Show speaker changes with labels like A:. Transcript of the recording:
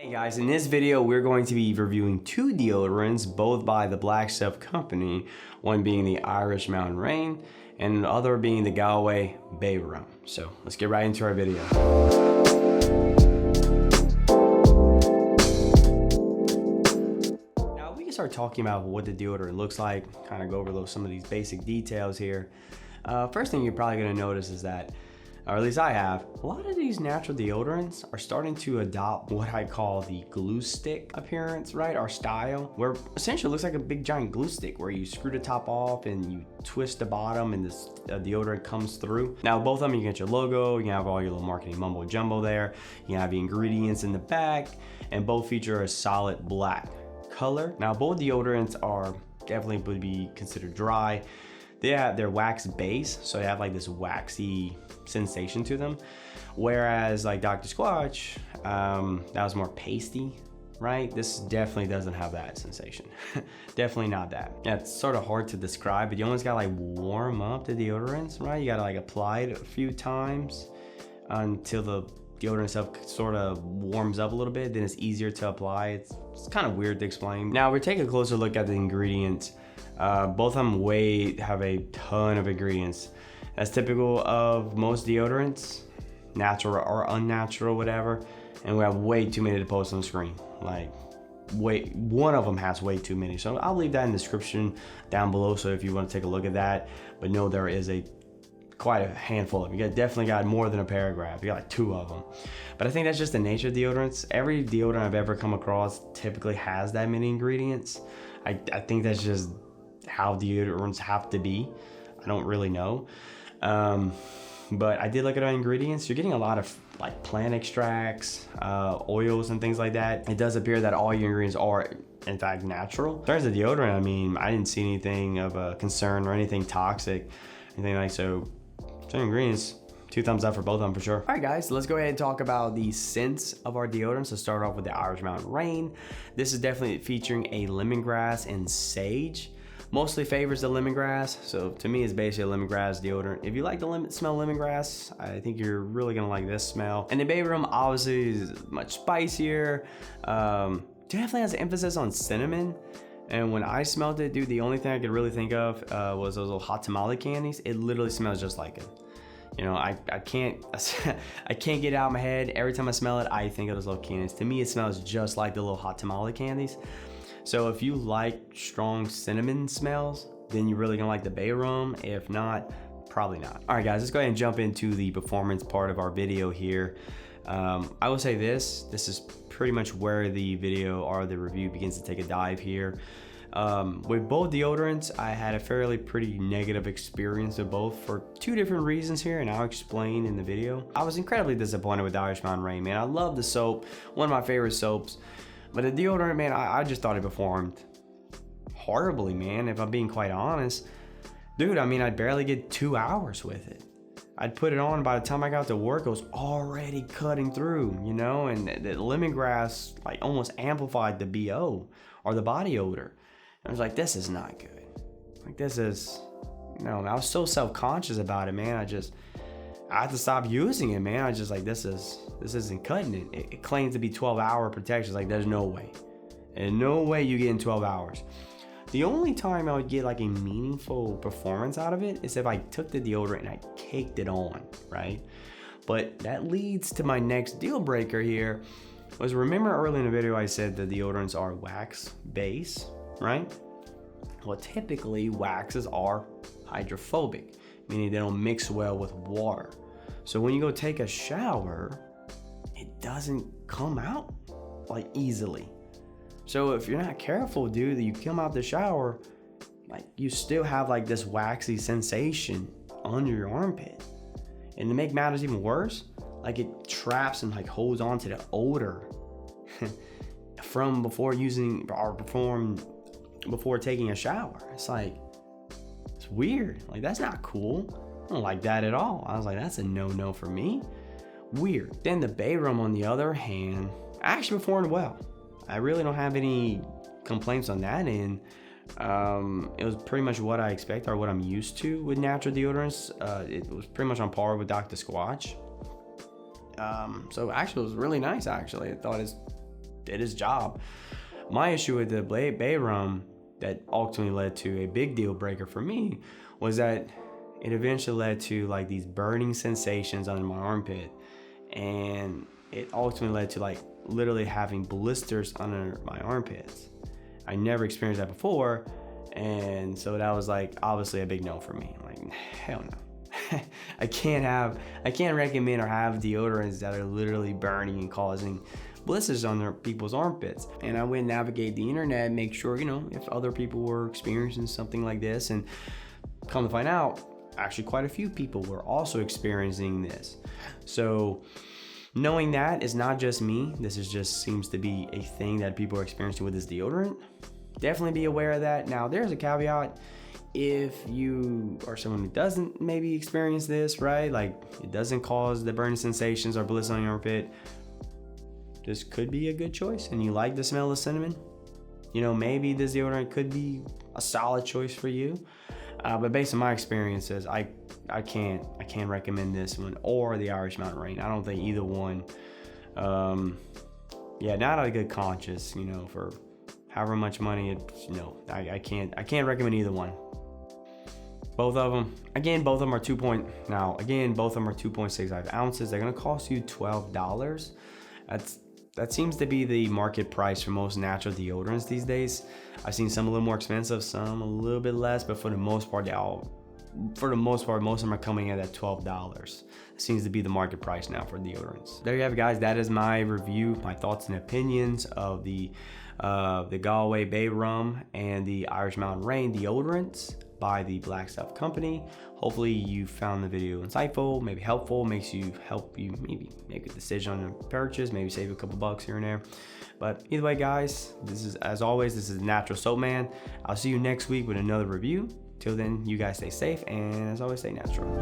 A: Hey guys, in this video we're going to be reviewing two deodorants, both by the Black Stuff Company, one being the Irish Mountain Rain and the other being the Galway Bay Rum. So let's get right into our video. Now we can start talking about what the deodorant looks like, kind of go over some of these basic details here. First thing you're probably going to notice is that, or at least I have, a lot of these natural deodorants are starting to adopt what I call the glue stick appearance, right? Or style, where essentially it looks like a big giant glue stick where you screw the top off and you twist the bottom and this deodorant comes through. Now, both of them, you get your logo, you can have all your little marketing mumbo jumbo there, you can have the ingredients in the back, and both feature a solid black color. Now, both deodorants are definitely would be considered dry. They have their wax base, so they have like this waxy sensation to them. Whereas like Dr. Squatch, that was more pasty, right? This definitely doesn't have that sensation. Definitely not that. Yeah, it's sort of hard to describe, but you almost gotta like warm up the deodorants, right? You gotta like apply it a few times until the deodorant itself sort of warms up a little bit, then it's easier to apply. It's kind of weird to explain. Now we're taking a closer look at the ingredients. Both of them have a ton of ingredients. That's typical of most deodorants, natural or unnatural, whatever. And we have way too many to post on the screen. Like, one of them has way too many. So I'll leave that in the description down below. So if you want to take a look at that, but no, there is quite a handful of them. You definitely got more than a paragraph. You got like 2 of them. But I think that's just the nature of deodorants. Every deodorant I've ever come across typically has that many ingredients. I think that's just how deodorants have to be. I don't really know. But I did look at our ingredients. You're getting a lot of like plant extracts, oils and things like that. It does appear that all your ingredients are in fact natural. In terms of deodorant, I mean, I didn't see anything of a concern or anything toxic, anything like so. Some ingredients, 2 thumbs up for both of them for sure. All right guys, so let's go ahead and talk about the scents of our deodorants. So start off with the Irish Mountain Rain. This is definitely featuring a lemongrass and sage. Mostly favors the lemongrass, so to me it's basically a lemongrass deodorant. If you like the smell of lemongrass, I think you're really gonna like this smell. And the Bay Rum obviously is much spicier. Definitely has an emphasis on cinnamon. And when I smelled it, dude, the only thing I could really think of was those little hot tamale candies. It literally smells just like it. You know, I can't I can't get it out of my head. Every time I smell it, I think of those little candies. To me, it smells just like the little hot tamale candies. So if you like strong cinnamon smells, then you're really gonna like the Bay Rum. If not, probably not. All right, guys, let's go ahead and jump into the performance part of our video here. I will say this is pretty much where the video or the review begins to take a dive here. With both deodorants, I had a fairly pretty negative experience with both for 2 different reasons here, and I'll explain in the video. I was incredibly disappointed with Irish Mountain Rain, man. I love the soap, one of my favorite soaps. But the deodorant, man, I just thought it performed horribly, man, if I'm being quite honest. Dude, I mean, I'd barely get 2 hours with it. I'd put it on, by the time I got to work, it was already cutting through, you know? And the lemongrass, like, almost amplified the BO, or the body odor. I was like, this is not good. Like, this is, no, I was so self-conscious about it, man. I had to stop using it, man. I was just like, this isn't cutting it. It claims to be 12-hour protection. It's like, there's no way. And no way you get in 12 hours. The only time I would get like a meaningful performance out of it is if I took the deodorant and I caked it on, right? But that leads to my next deal breaker here. Was, remember early in the video I said the deodorants are wax base, right? Well, typically waxes are hydrophobic, meaning they don't mix well with water. So when you go take a shower, it doesn't come out like easily. So if you're not careful, dude, you come out the shower, like you still have like this waxy sensation under your armpit. And to make matters even worse, like it traps and like holds on to the odor from before using or before taking a shower. It's like, it's weird. Like, that's not cool. I don't like that at all. I was like, that's a no-no for me. Weird. Then the Bay Rum, on the other hand, actually performed well. I really don't have any complaints on that end. It was pretty much what I expect or what I'm used to with natural deodorants. It was pretty much on par with Dr. Squatch. So actually it was really nice, actually. I thought it's did its job. My issue with the Bay Rum that ultimately led to a big deal breaker for me was that it eventually led to like these burning sensations under my armpit, and it ultimately led to like literally having blisters under my armpits. I never experienced that before, and so that was like obviously a big no for me. I'm like, hell no. I can't recommend or have deodorants that are literally burning and causing blisters on their people's armpits. And I went navigate the internet, make sure, if other people were experiencing something like this, and come to find out, actually quite a few people were also experiencing this. So knowing that is not just me, this is just seems to be a thing that people are experiencing with this deodorant. Definitely be aware of that. Now, there's a caveat. If you are someone who doesn't maybe experience this, right? Like it doesn't cause the burning sensations or blisters on your armpit, this could be a good choice, and you like the smell of cinnamon, maybe this deodorant could be a solid choice for you. But based on my experiences, I can't recommend this one or the Irish Mountain Rain. I don't think either one. Not a good conscience, for however much money I can't recommend either one. Both of them are 2.65 ounces. They're gonna cost you $12. That seems to be the market price for most natural deodorants these days. I've seen some a little more expensive, some a little bit less, but for the most part, most of them are coming in at $12. It seems to be the market price now for deodorants. There you have it, guys. That is my review, my thoughts and opinions of the Galway Bay Rum and the Irish Mountain Rain deodorants by the Black Stuff Company. Hopefully you found the video insightful, maybe helpful, help you maybe make a decision on a purchase, maybe save a couple bucks here and there. But either way, guys, as always, this is Natural Soap Man. I'll see you next week with another review. Till then, you guys stay safe, and as always, stay natural.